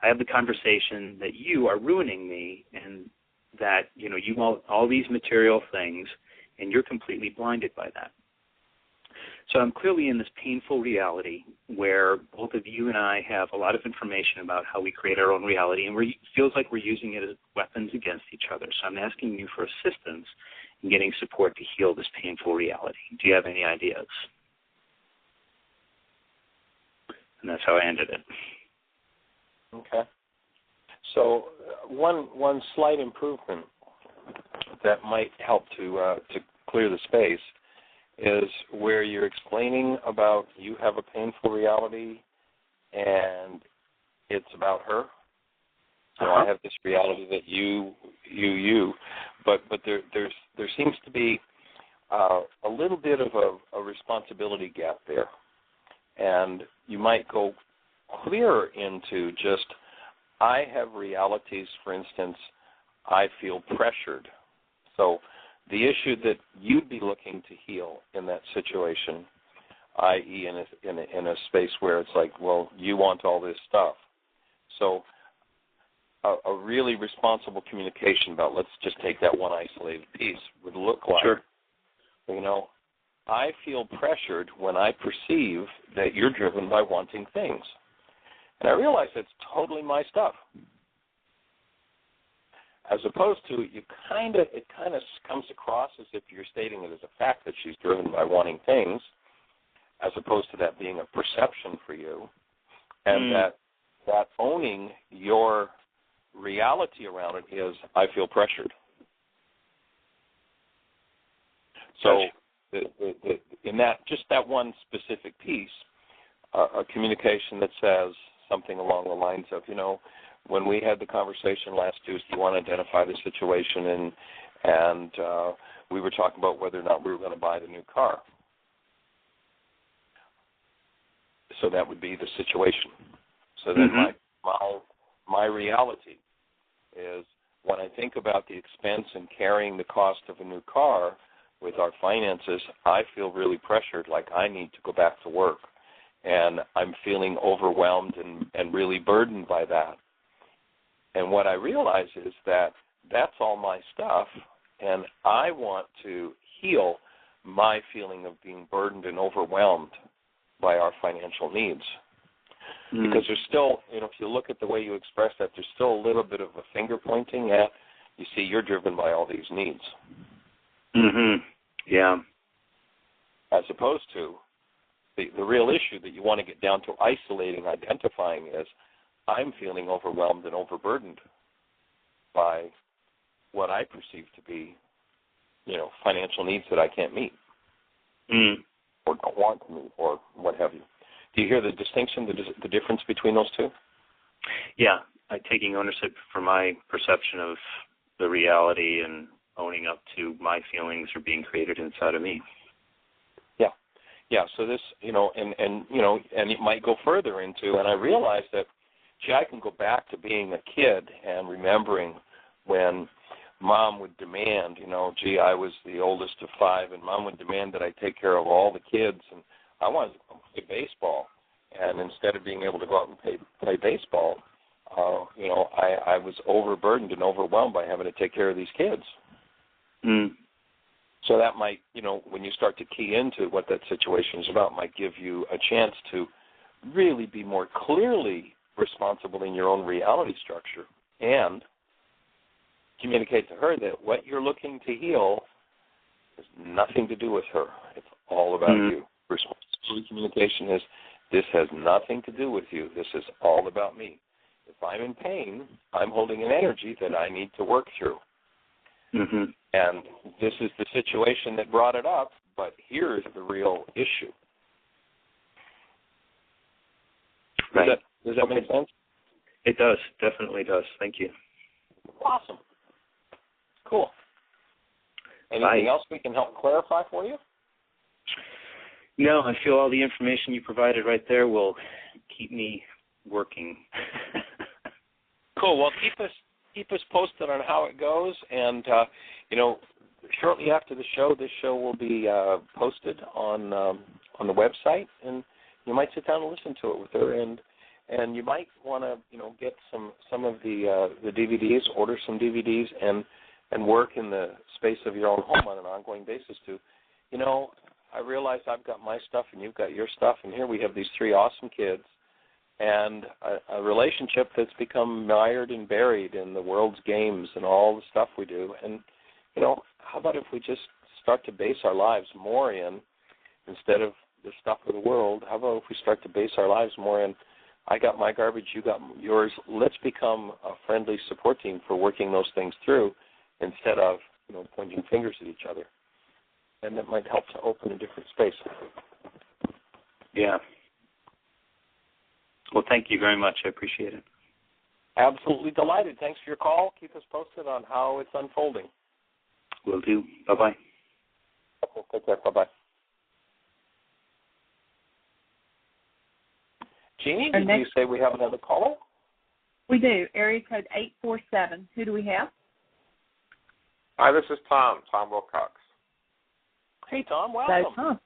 I have the conversation that you are ruining me and that, you want all these material things, and you're completely blinded by that. So I'm clearly in this painful reality where both of you and I have a lot of information about how we create our own reality, and it feels like we're using it as weapons against each other. So I'm asking you for assistance in getting support to heal this painful reality. Do you have any ideas? And that's how I ended it. Okay. So one slight improvement that might help to clear the space is where you're explaining about you have a painful reality and it's about her. So I have this reality that you, but there seems to be a little bit of a responsibility gap there, and you might go clearer into just I have realities. For instance, I feel pressured. So the issue that you'd be looking to heal in that situation, i.e. in a space where it's like, well, you want all this stuff. So a really responsible communication about, let's just take that one isolated piece, would look like, Sure. you know, I feel pressured when I perceive that you're driven by wanting things. And I realize that's totally my stuff. As opposed to, it kind of comes across as if you're stating it as a fact that she's driven by wanting things, as opposed to that being a perception for you, and that owning your reality around it is, I feel pressured. So in that, just that one specific piece, a communication that says something along the lines of, you know, when we had the conversation last Tuesday, you want to identify the situation, and we were talking about whether or not we were going to buy the new car. So that would be the situation. So then my reality is, when I think about the expense and carrying the cost of a new car with our finances, I feel really pressured, like I need to go back to work. And I'm feeling overwhelmed and really burdened by that. And what I realize is that that's all my stuff, and I want to heal my feeling of being burdened and overwhelmed by our financial needs. Because there's still, you know, if you look at the way you express that, there's still a little bit of a finger pointing at, you see, you're driven by all these needs. Yeah. As opposed to the real issue that you want to get down to isolating, identifying is, I'm feeling overwhelmed and overburdened by what I perceive to be, you know, financial needs that I can't meet or don't want to meet or what have you. Do you hear the distinction, the difference between those two? Yeah, taking ownership for my perception of the reality and owning up to my feelings are being created inside of me. Yeah, so this, you know, and you know, and it might go further into, and I realize that, gee, I can go back to being a kid and remembering when Mom would demand, you know, gee, I was the oldest of 5, and Mom would demand that I take care of all the kids, and I wanted to go play baseball. And instead of being able to go out and play baseball, you know, I was overburdened and overwhelmed by having to take care of these kids. So that might, you know, when you start to key into what that situation is about, might give you a chance to really be more clearly responsible in your own reality structure and communicate to her that what you're looking to heal has nothing to do with her. It's all about you. Responsibility communication is, this has nothing to do with you. This is all about me. If I'm in pain, I'm holding an energy that I need to work through. And this is the situation that brought it up, but here is the real issue. Right. Does that make sense? It does. Definitely does. Thank you. Awesome. Cool. Anything else we can help clarify for you? No, I feel all the information you provided right there will keep me working. Cool. Well, keep us posted on how it goes, and you know, shortly after the show, this show will be posted on the website, and you might sit down and listen to it with her, and you might want to, you know, get some of the DVDs, order some DVDs, and work in the space of your own home on an ongoing basis to, you know, I realize I've got my stuff and you've got your stuff, and here we have these 3 awesome kids and a relationship that's become mired and buried in the world's games and all the stuff we do. And, you know, how about if we just start to base our lives more in, instead of the stuff of the world, how about if we start to base our lives more in, I got my garbage, you got yours. Let's become a friendly support team for working those things through instead of, you know, pointing fingers at each other. And that might help to open a different space. Yeah. Well, thank you very much. I appreciate it. Absolutely delighted. Thanks for your call. Keep us posted on how it's unfolding. Will do. Bye-bye. Okay, take care. Bye-bye. Jeanie, did you say we have another caller? We do. Area code 847. Who do we have? Hi, this is Tom Wilcox. Hey, Tom, welcome. So, Tom.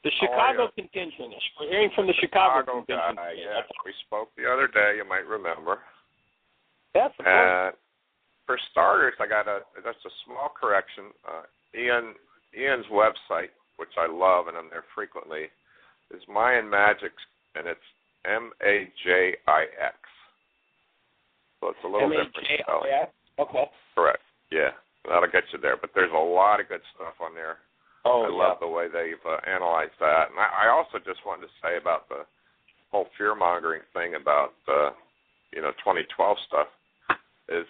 The Chicago contingent. We're hearing from the Chicago contingent. Guy, yes. We spoke the other day, you might remember. Yes, of course. For starters, I got just a small correction. Ian's website, which I love and I'm there frequently, is Mayan Magic, and it's MAJIX. So it's a little different spelling. Okay. Correct. Yeah, that'll get you there. But there's a lot of good stuff on there. Oh, I love the way they've analyzed that. And I also just wanted to say about the whole fear-mongering thing about, 2012 stuff is,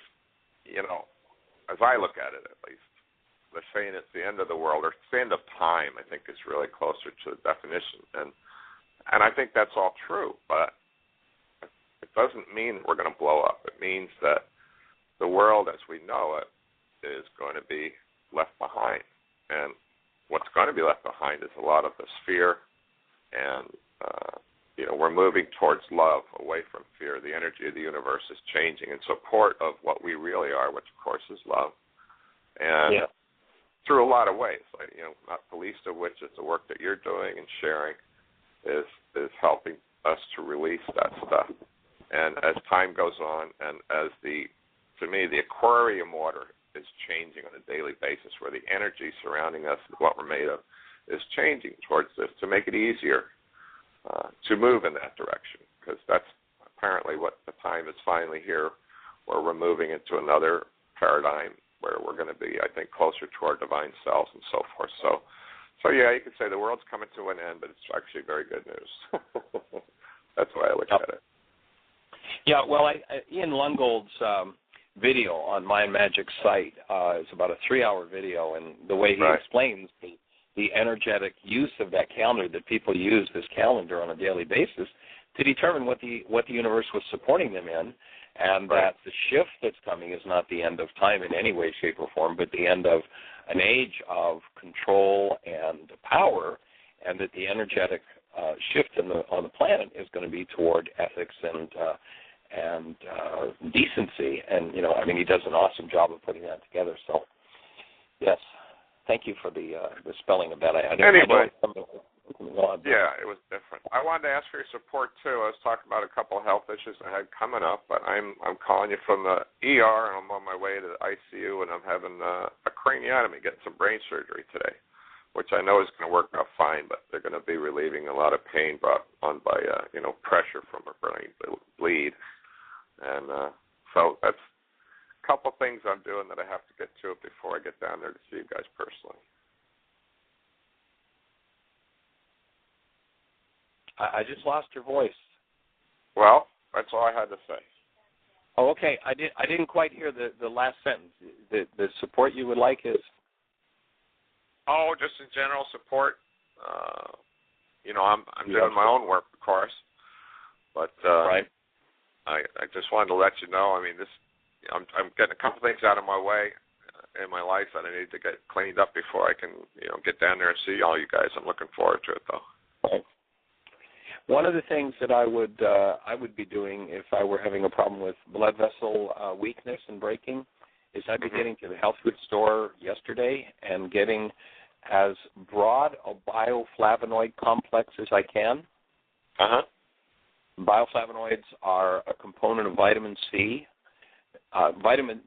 as I look at it at least, they're saying it's the end of the world, or it's the end of time, I think is really closer to the definition. And I think that's all true, but it doesn't mean we're going to blow up. It means that the world as we know it is going to be left behind. And what's going to be left behind is a lot of this fear, and we're moving towards love, away from fear. The energy of the universe is changing in support of what we really are, which of course is love. And through a lot of ways, not the least of which is the work that you're doing and sharing is helping us to release that stuff. And as time goes on, and as to me, the aquarium water is changing on a daily basis, where the energy surrounding us, what we're made of, is changing towards this to make it easier to move in that direction, because that's apparently what the time is finally here, where we're moving into another paradigm where we're going to be, I think, closer to our divine selves and so forth. So yeah, you could say the world's coming to an end, but it's actually very good news. That's the way I look at it. Yeah, well, Ian Lungold's video on Mind Magic's site is about a 3-hour video, and the way he explains the energetic use of that calendar, that people use this calendar on a daily basis to determine what the universe was supporting them in, and that the shift that's coming is not the end of time in any way, shape, or form, but the end of an age of control and power, and that the energetic shift on the planet is going to be toward ethics and decency. And he does an awesome job of putting that together. So, yes, thank you for the spelling of that. Yeah, it was different. I wanted to ask for your support too. I was talking about a couple of health issues I had coming up, but I'm calling you from the ER, and I'm on my way to the ICU, and I'm having a craniotomy, getting some brain surgery today, which I know is going to work out fine, but they're going to be relieving a lot of pain brought on by pressure from a brain bleed, and so that's a couple things I'm doing that I have to get to before I get down there to see you guys personally. I just lost your voice. Well, that's all I had to say. Oh, okay. I didn't quite hear the last sentence. The support you would like is? Oh, just in general support. I'm doing my own work, of course, but I just wanted to let you know. I mean, I'm getting a couple things out of my way in my life that I need to get cleaned up before I can, get down there and see all you guys. I'm looking forward to it, though. Right. One of the things that I would be doing if I were having a problem with blood vessel weakness and breaking is I'd be getting to the health food store yesterday and getting as broad a bioflavonoid complex as I can. Bioflavonoids are a component of vitamin C.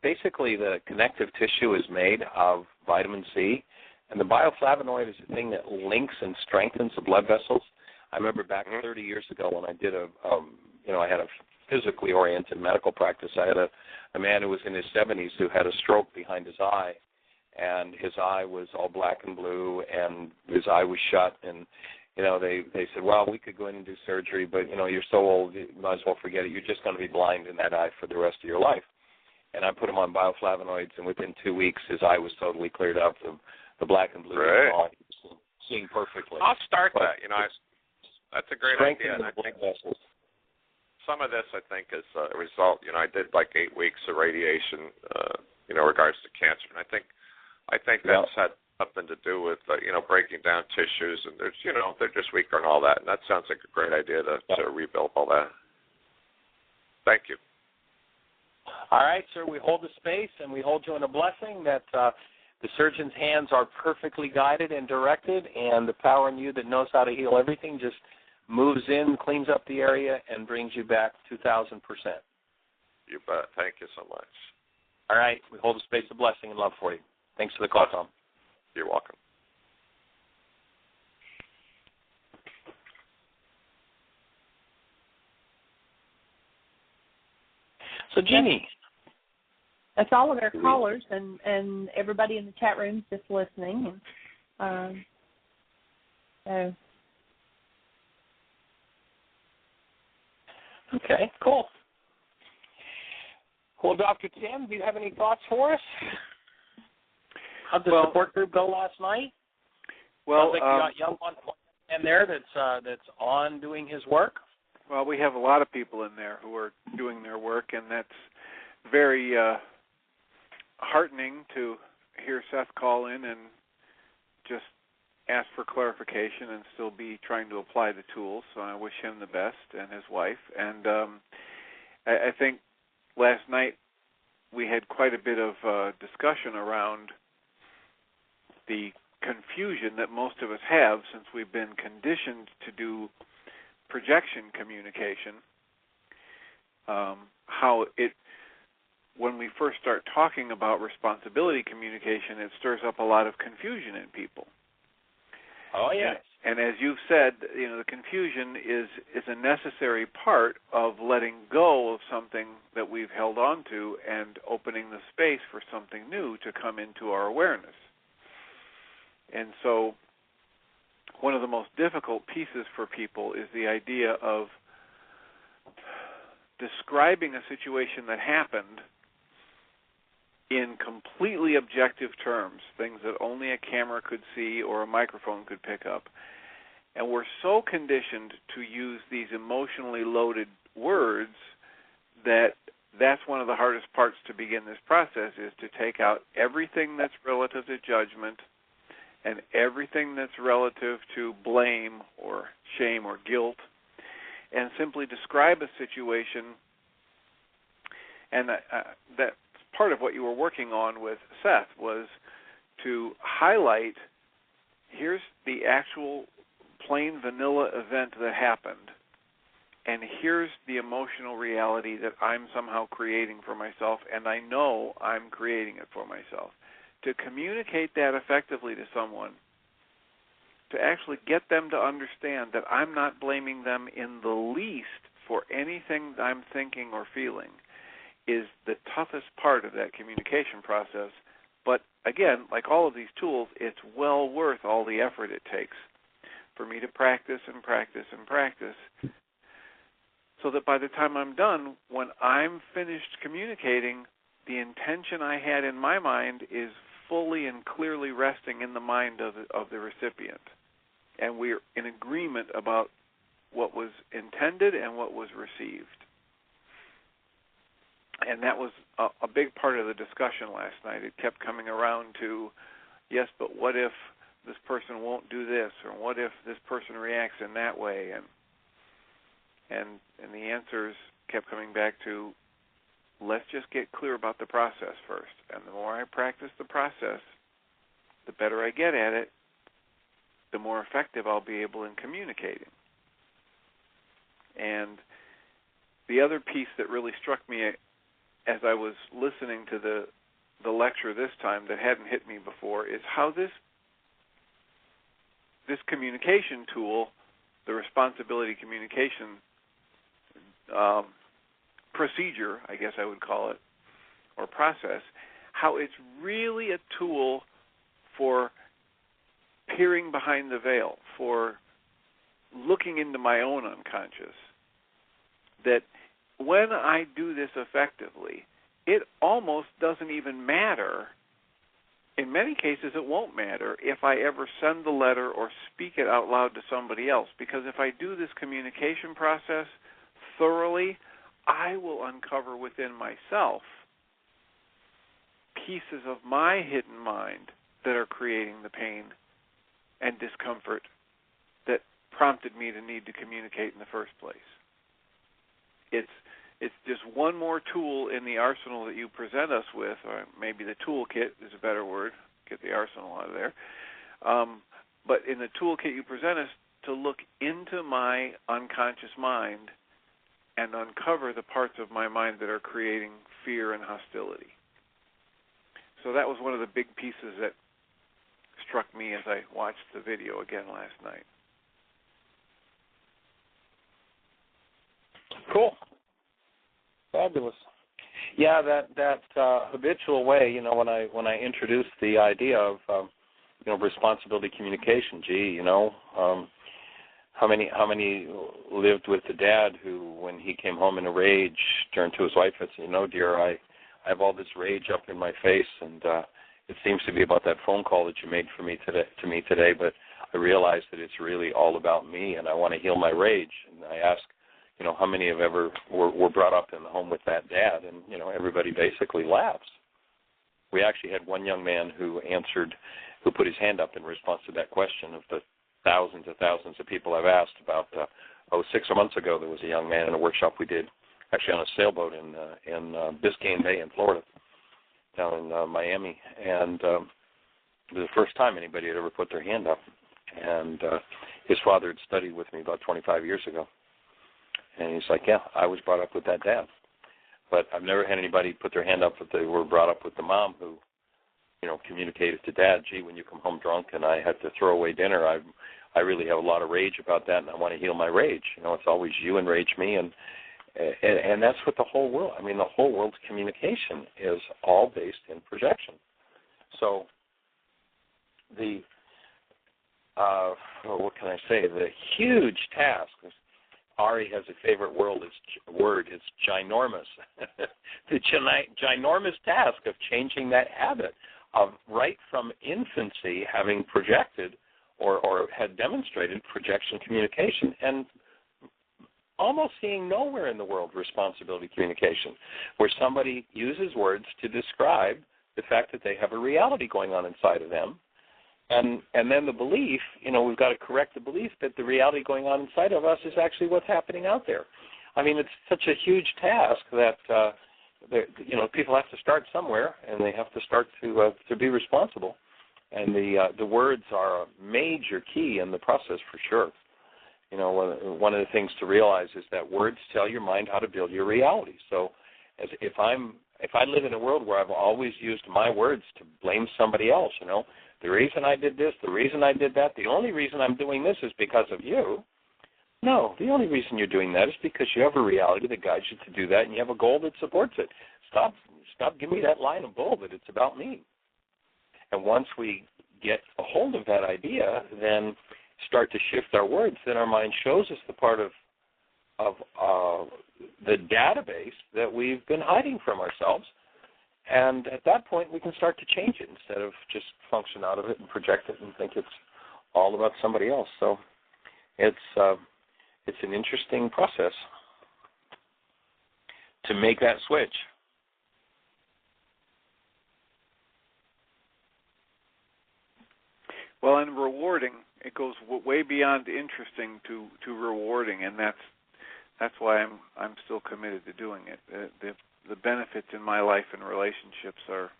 Basically the connective tissue is made of vitamin C, and the bioflavonoid is the thing that links and strengthens the blood vessels. I remember back 30 years ago when I did I had a physically oriented medical practice. I had a man who was in his 70s who had a stroke behind his eye, and his eye was all black and blue, and his eye was shut, and they said, well, we could go in and do surgery, but you're so old, you might as well forget it. You're just going to be blind in that eye for the rest of your life. And I put him on bioflavonoids, and within 2 weeks, his eye was totally cleared up. The black and blue was gone. He was seeing perfectly. I'll start that. That's a great idea. And I think some of this, I think, is a result. I did like 8 weeks of radiation, in regards to cancer, and I think that's had something to do with breaking down tissues, and there's they're just weaker and all that. And that sounds like a great idea to rebuild all that. Thank you. All right, sir. We hold the space, and we hold you in a blessing that the surgeon's hands are perfectly guided and directed, and the power in you that knows how to heal everything just moves in, cleans up the area, and brings you back 2,000%. You bet. Thank you so much. All right. We hold a space of blessing and love for you. Thanks for the call, Tom. You're welcome. So, Jeanie. That's all of our callers and everybody in the chat room just listening. So. Okay, cool. Well, Dr. Tim, do you have any thoughts for us? How'd the support group go last night? Well, sounds like you got young one in there that's on doing his work. Well, we have a lot of people in there who are doing their work, and that's very heartening to hear Seth call in and just ask for clarification and still be trying to apply the tools. So I wish him the best and his wife. And I think last night we had quite a bit of discussion around the confusion that most of us have since we've been conditioned to do projection communication, how it, when we first start talking about responsibility communication, it stirs up a lot of confusion in people. Oh, yes. And as you've said, the confusion is a necessary part of letting go of something that we've held on to and opening the space for something new to come into our awareness. And so one of the most difficult pieces for people is the idea of describing a situation that happened in completely objective terms, things that only a camera could see or a microphone could pick up. And we're so conditioned to use these emotionally loaded words that's one of the hardest parts to begin this process, is to take out everything that's relative to judgment and everything that's relative to blame or shame or guilt, and simply describe a situation. And that's part of what you were working on with Seth, was to highlight, here's the actual plain vanilla event that happened, and here's the emotional reality that I'm somehow creating for myself, and I know I'm creating it for myself. To communicate that effectively to someone, to actually get them to understand that I'm not blaming them in the least for anything that I'm thinking or feeling, is the toughest part of that communication process. But again, like all of these tools, it's well worth all the effort it takes for me to practice and practice and practice, so that by the time I'm done, when I'm finished communicating, the intention I had in my mind is fully and clearly resting in the mind of the recipient. And we're in agreement about what was intended and what was received. And that was a big part of the discussion last night. It kept coming around to, yes, but what if this person won't do this, or what if this person reacts in that way? And the answers kept coming back to, let's just get clear about the process first. And the more I practice the process, the better I get at it, the more effective I'll be able in communicating. And the other piece that really struck me as I was listening to the lecture this time that hadn't hit me before is how this communication tool, the responsibility communication procedure, I guess I would call it, or process, how it's really a tool for peering behind the veil, for looking into my own unconscious. That when I do this effectively, it almost doesn't even matter. In many cases, it won't matter if I ever send the letter or speak it out loud to somebody else, because if I do this communication process thoroughly, I will uncover within myself pieces of my hidden mind that are creating the pain and discomfort that prompted me to need to communicate in the first place. It's just one more tool in the arsenal that you present us with, or maybe the toolkit is a better word, get the arsenal out of there. But in the toolkit you present us, to look into my unconscious mind and uncover the parts of my mind that are creating fear and hostility. So that was one of the big pieces that struck me as I watched the video again last night. Cool. Fabulous. Yeah, that habitual way, when I introduced the idea of responsibility communication, how many lived with the dad who, when he came home in a rage, turned to his wife and said, dear, I have all this rage up in my face, and it seems to be about that phone call that you made to me today, but I realize that it's really all about me, and I want to heal my rage. And I ask, how many have ever were brought up in the home with that dad? And, everybody basically laughs. We actually had one young man who put his hand up in response to that question of the thousands and thousands of people I've asked about. 6 months ago, there was a young man in a workshop we did, actually on a sailboat in Biscayne Bay in Florida, down in Miami. And it was the first time anybody had ever put their hand up. And his father had studied with me about 25 years ago. And he's like, yeah, I was brought up with that dad. But I've never had anybody put their hand up if they were brought up with the mom who, communicated to dad, gee, when you come home drunk and I had to throw away dinner, I really have a lot of rage about that, and I want to heal my rage. It's always you enrage me, and that's what the whole world, the whole world's communication is all based in projection. So what can I say? The huge task, Ari has a favorite word, it's ginormous. The ginormous task of changing that habit of right from infancy having projected or had demonstrated projection communication and almost seeing nowhere in the world responsibility communication, where somebody uses words to describe the fact that they have a reality going on inside of them. And then the belief, we've got to correct the belief that the reality going on inside of us is actually what's happening out there. It's such a huge task that, people have to start somewhere, and they have to start to be responsible. And the words are a major key in the process for sure. One of the things to realize is that words tell your mind how to build your reality. So if I live in a world where I've always used my words to blame somebody else, the reason I did this, the reason I did that, the only reason I'm doing this is because of you. No, the only reason you're doing that is because you have a reality that guides you to do that, and you have a goal that supports it. Stop giving me that line of bull that it's about me. And once we get a hold of that idea, then start to shift our words, then our mind shows us the part of the database that we've been hiding from ourselves. And at that point, we can start to change it instead of just function out of it and project it and think it's all about somebody else. So it's an interesting process to make that switch. Well, and rewarding, it goes way beyond interesting to rewarding, and that's why I'm still committed to doing it. The benefits in my life and relationships are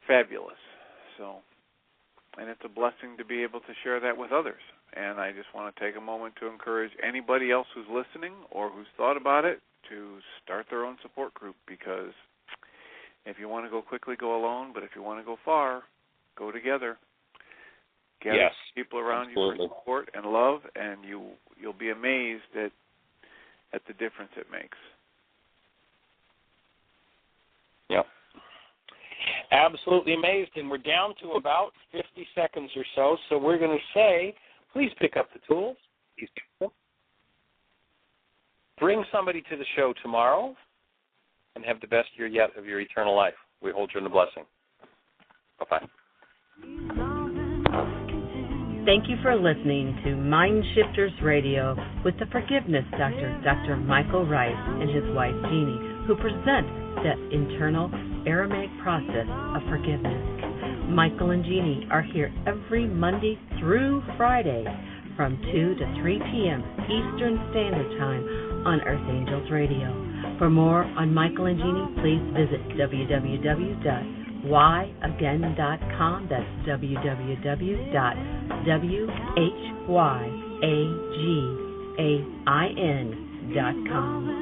fabulous. So, and it's a blessing to be able to share that with others. And I just want to take a moment to encourage anybody else who's listening or who's thought about it to start their own support group, because if you want to go quickly, go alone, but if you want to go far, go together. Gather people around you for support and love, and you'll be amazed at the difference it makes. Yep. Absolutely amazed, and we're down to about 50 seconds or so we're going to say, please pick up the tools. Bring somebody to the show tomorrow, and have the best year yet of your eternal life. We hold you in the blessing. Bye-bye. Thank you for listening to Mind Shifters Radio with the Forgiveness Doctor, Dr. Michael Ryce, and his wife, Jeanie, who present the internal Aramaic process of forgiveness. Michael and Jeanie are here every Monday through Friday from 2 to 3 p.m. Eastern Standard Time on Earth Angels Radio. For more on Michael and Jeanie, please visit www.whyagain.com. That's www.whyagain.com. myshiftersradio.com.